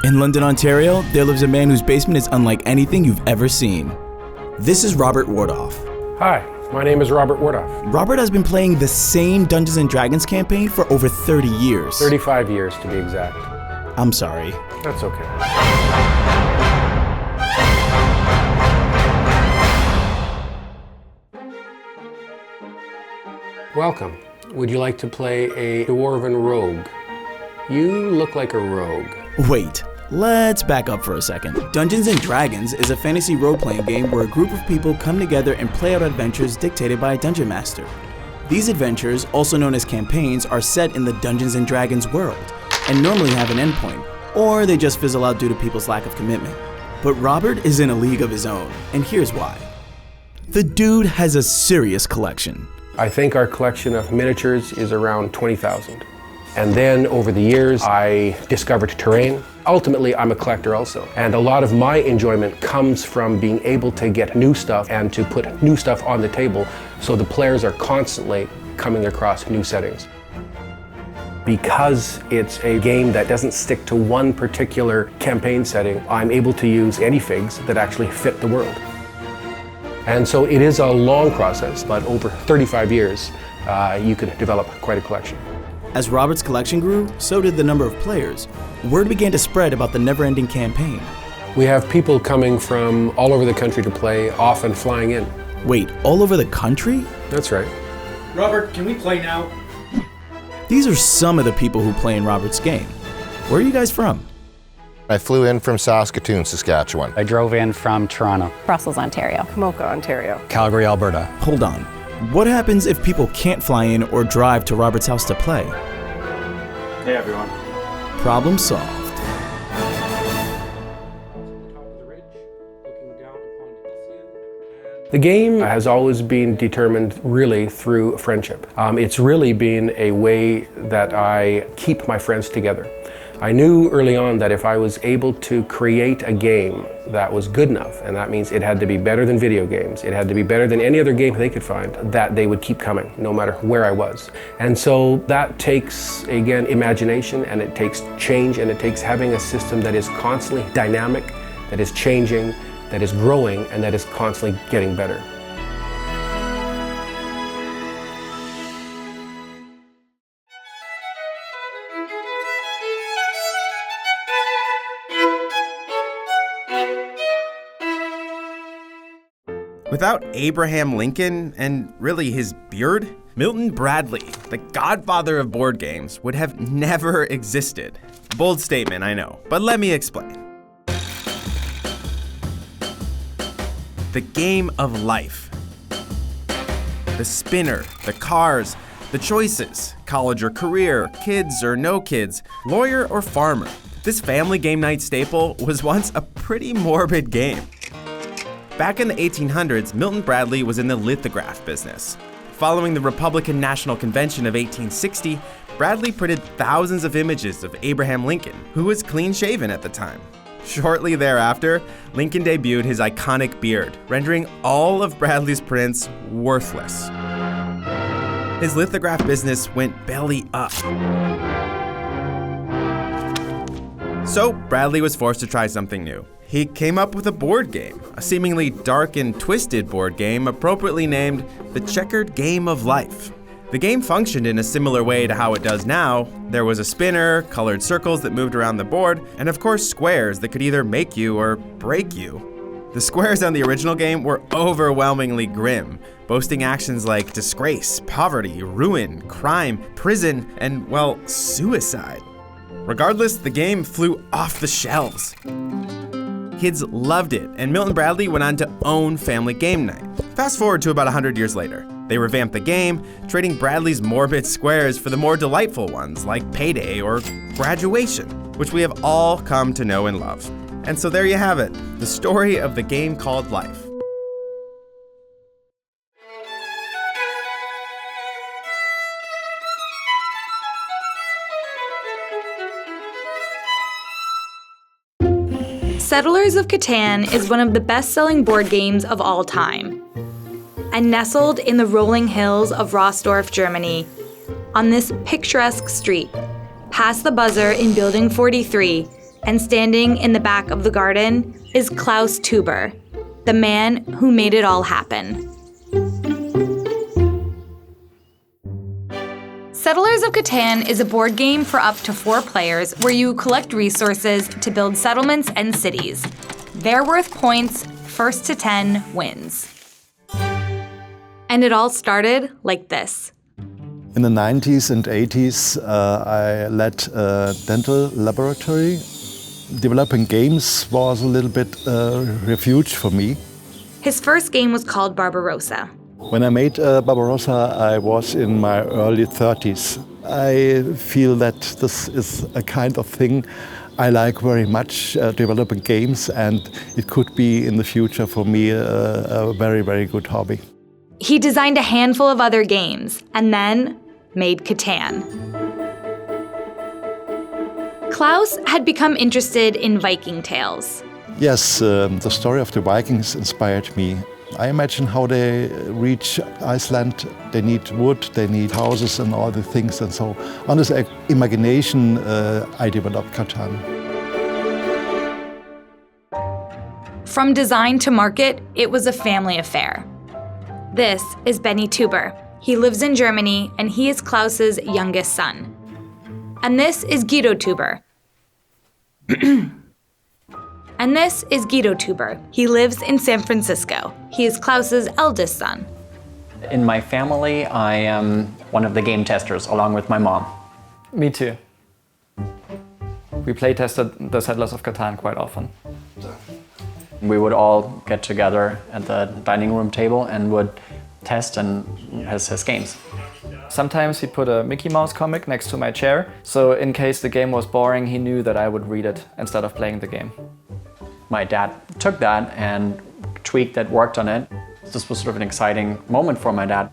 In London, Ontario, there lives a man whose basement is unlike anything you've ever seen. This is Robert Wardoff. Hi, my name is Robert Wardoff. Robert has been playing the same Dungeons & Dragons campaign for over 30 years. 35 years to be exact. I'm sorry. That's okay. Welcome. Would you like to play a dwarven rogue? You look like a rogue. Wait, let's back up for a second. Dungeons & Dragons is a fantasy role-playing game where a group of people come together and play out adventures dictated by a dungeon master. These adventures, also known as campaigns, are set in the Dungeons & Dragons world, and normally have an endpoint, or they just fizzle out due to people's lack of commitment. But Robert is in a league of his own, and here's why. The dude has a serious collection. I think our collection of miniatures is around 20,000. And then over the years, I discovered terrain. Ultimately, I'm a collector also. And a lot of my enjoyment comes from being able to get new stuff and to put new stuff on the table so the players are constantly coming across new settings. Because it's a game that doesn't stick to one particular campaign setting, I'm able to use any figs that actually fit the world. And so it is a long process, but over 35 years, you can develop quite a collection. As Robert's collection grew, so did the number of players. Word began to spread about the never-ending campaign. We have people coming from all over the country to play, often flying in. Wait, all over the country? That's right. Robert, can we play now? These are some of the people who play in Robert's game. Where are you guys from? I flew in from Saskatoon, Saskatchewan. I drove in from Toronto. Brussels, Ontario. Mocha, Ontario. Calgary, Alberta. Hold on. What happens if people can't fly in or drive to Robert's house to play? Hey everyone. Problem solved. The game has always been determined really through friendship. It's really been a way that I keep my friends together. I knew early on that if I was able to create a game that was good enough, and that means it had to be better than video games, it had to be better than any other game they could find, that they would keep coming no matter where I was. And so that takes, again, imagination, and it takes change, and it takes having a system that is constantly dynamic, that is changing, that is growing, and that is constantly getting better. Without Abraham Lincoln, and really his beard, Milton Bradley, the godfather of board games, would have never existed. Bold statement, I know, but let me explain. The game of life. The spinner, the cars, the choices, college or career, kids or no kids, lawyer or farmer. This family game night staple was once a pretty morbid game. Back in the 1800s, Milton Bradley was in the lithograph business. Following the Republican National Convention of 1860, Bradley printed thousands of images of Abraham Lincoln, who was clean-shaven at the time. Shortly thereafter, Lincoln debuted his iconic beard, rendering all of Bradley's prints worthless. His lithograph business went belly up. So Bradley was forced to try something new. He came up with a board game, a seemingly dark and twisted board game appropriately named The Checkered Game of Life. The game functioned in a similar way to how it does now. There was a spinner, colored circles that moved around the board, and of course squares that could either make you or break you. The squares on the original game were overwhelmingly grim, boasting actions like disgrace, poverty, ruin, crime, prison, and, well, suicide. Regardless, the game flew off the shelves. Kids loved it, and Milton Bradley went on to own Family Game Night. Fast forward to about 100 years later. They revamped the game, trading Bradley's morbid squares for the more delightful ones like Payday or Graduation, which we have all come to know and love. And so there you have it, the story of the game called life. Settlers of Catan is one of the best-selling board games of all time. And nestled in the rolling hills of Rossdorf, Germany, on this picturesque street, past the buzzer in Building 43, And standing in the back of the garden is Klaus Tuber, the man who made it all happen. Settlers of Catan is a board game for up to 4 players where you collect resources to build settlements and cities. They're worth points, first to 10 wins. And it all started like this. In the 90s and 80s, I led a dental laboratory. Developing games was a little bit refuge for me. His first game was called Barbarossa. When I made Barbarossa, I was in my early 30s. I feel that this is a kind of thing I like very much, developing games, and it could be in the future for me a very, very good hobby. He designed a handful of other games and then made Catan. Klaus had become interested in Viking tales. Yes, the story of the Vikings inspired me. I imagine how they reach Iceland. They need wood, they need houses and all the things. And so on this imagination, I developed Catan. From design to market, it was a family affair. This is Benny Tuber. He lives in Germany and he is Klaus's youngest son. And this is Guido Tuber. And this is Guido Tuber. He lives in San Francisco. He is Klaus's eldest son. In my family, I am one of the game testers, along with my mom. Me too. We play tested the Settlers of Catan quite often. We would all get together at the dining room table and would test and his games. Sometimes he put a Mickey Mouse comic next to my chair, so in case the game was boring, he knew that I would read it instead of playing the game. My dad took that and tweaked it, worked on it. This was sort of an exciting moment for my dad.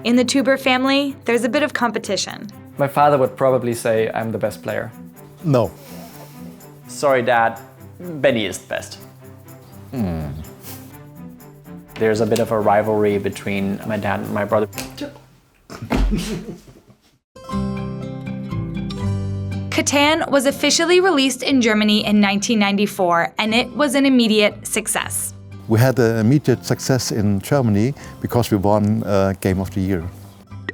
In the Tuber family, there's a bit of competition. My father would probably say I'm the best player. No. Sorry, Dad, Benny is the best. There's a bit of a rivalry between my dad and my brother. Catan was officially released in Germany in 1994, and it was an immediate success. We had an immediate success in Germany because we won Game of the Year.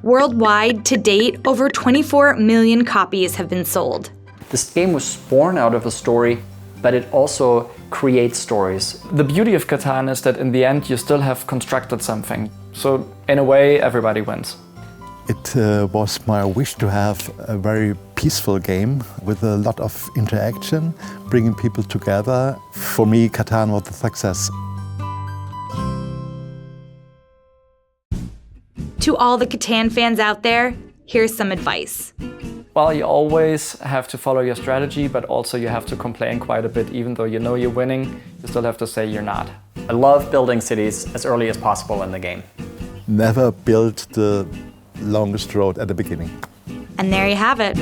Worldwide, to date, over 24 million copies have been sold. This game was born out of a story, but it also creates stories. The beauty of Catan is that in the end you still have constructed something. So in a way, everybody wins. It was my wish to have a very peaceful game with a lot of interaction, bringing people together. For me, Catan was a success. To all the Catan fans out there, here's some advice. Well, you always have to follow your strategy, but also you have to complain quite a bit. Even though you know you're winning, you still have to say you're not. I love building cities as early as possible in the game. Never build the longest road at the beginning. And there you have it.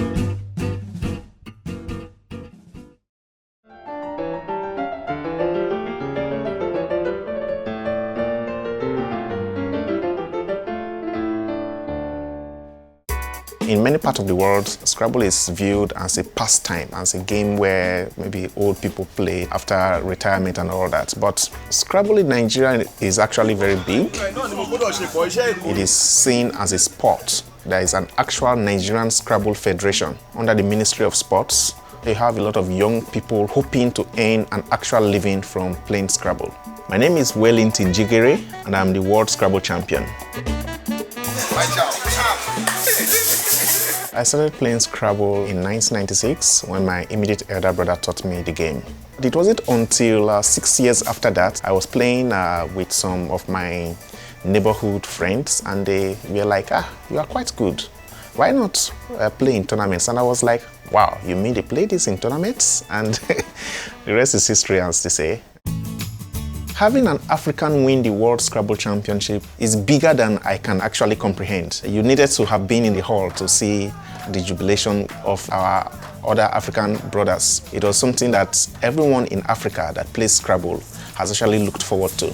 In many parts of the world, Scrabble is viewed as a pastime, as a game where maybe old people play after retirement and all that. But Scrabble in Nigeria is actually very big. It is seen as a sport. There is an actual Nigerian Scrabble Federation under the Ministry of Sports. They have a lot of young people hoping to earn an actual living from playing Scrabble. My name is Wellington Jigere, and I'm the World Scrabble Champion. I started playing Scrabble in 1996 when my immediate elder brother taught me the game. It wasn't until 6 years after that I was playing with some of my neighborhood friends, and they were like, you are quite good. Why not play in tournaments? And I was like, wow, you mean they play this in tournaments? And the rest is history, as they say. Having an African win the World Scrabble Championship is bigger than I can actually comprehend. You needed to have been in the hall to see the jubilation of our other African brothers. It was something that everyone in Africa that plays Scrabble has actually looked forward to.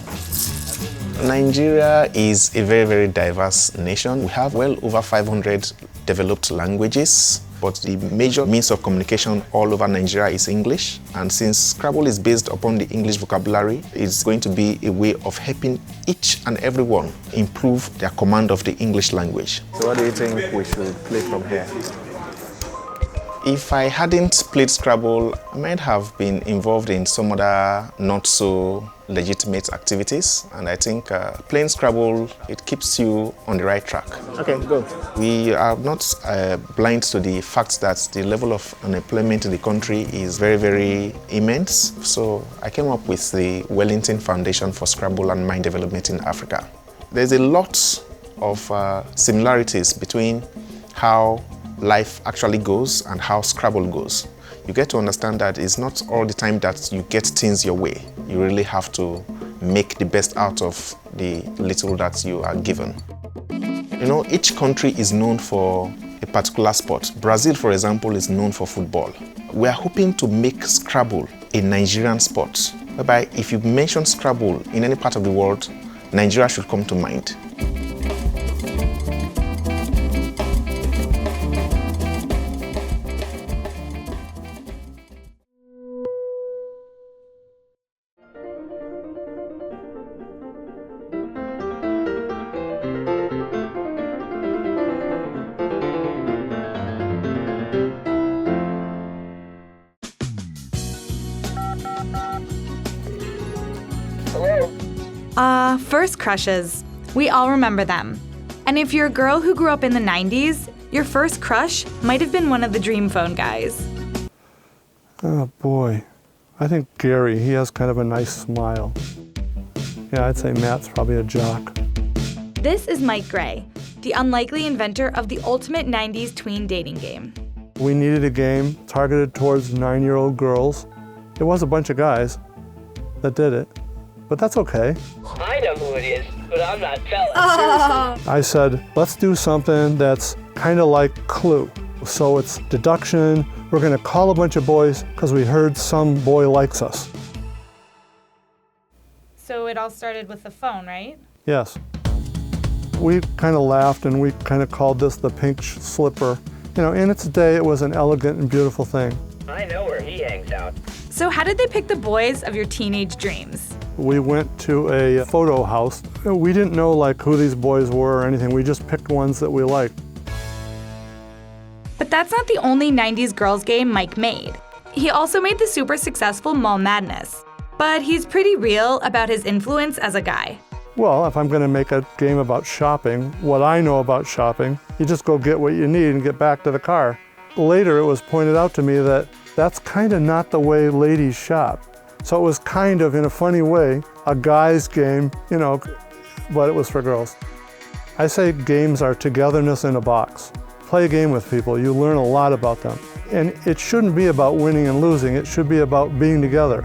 Nigeria is a very, very diverse nation. We have well over 500 developed languages, but the major means of communication all over Nigeria is English. And since Scrabble is based upon the English vocabulary, it's going to be a way of helping each and everyone improve their command of the English language. So what do you think we should play from here? If I hadn't played Scrabble, I might have been involved in some other not so legitimate activities. And I think playing Scrabble, it keeps you on the right track. Okay, good. We are not blind to the fact that the level of unemployment in the country is very, very immense. So I came up with the Wellington Foundation for Scrabble and Mind Development in Africa. There's a lot of similarities between how life actually goes and how Scrabble goes. You get to understand that it's not all the time that you get things your way. You really have to make the best out of the little that you are given. You know, each country is known for a particular sport. Brazil, for example, is known for football. We are hoping to make Scrabble a Nigerian sport, whereby if you mention Scrabble in any part of the world, Nigeria should come to mind. First crushes. We all remember them. And if you're a girl who grew up in the 90s, your first crush might have been one of the Dream Phone guys. Oh boy, I think Gary, he has kind of a nice smile. Yeah, I'd say Matt's probably a jock. This is Mike Gray, the unlikely inventor of the ultimate 90s tween dating game. We needed a game targeted towards 9-year-old girls. It was a bunch of guys that did it, but that's okay. I know who it is, but I'm not telling. Oh. I said, let's do something that's kind of like Clue. So it's deduction. We're going to call a bunch of boys because we heard some boy likes us. So it all started with the phone, right? Yes. We kind of laughed and we kind of called this the pink slipper. You know, in its day, it was an elegant and beautiful thing. I know where he hangs out. So how did they pick the boys of your teenage dreams? We went to a photo house. We didn't know like who these boys were or anything. We just picked ones that we liked. But that's not the only 90s girls game Mike made. He also made the super successful Mall Madness. But he's pretty real about his influence as a guy. Well, if I'm going to make a game about shopping, what I know about shopping, you just go get what you need and get back to the car. Later, it was pointed out to me that that's kind of not the way ladies shop. So it was kind of, in a funny way, a guy's game, you know, but it was for girls. I say games are togetherness in a box. Play a game with people, you learn a lot about them. And it shouldn't be about winning and losing, it should be about being together.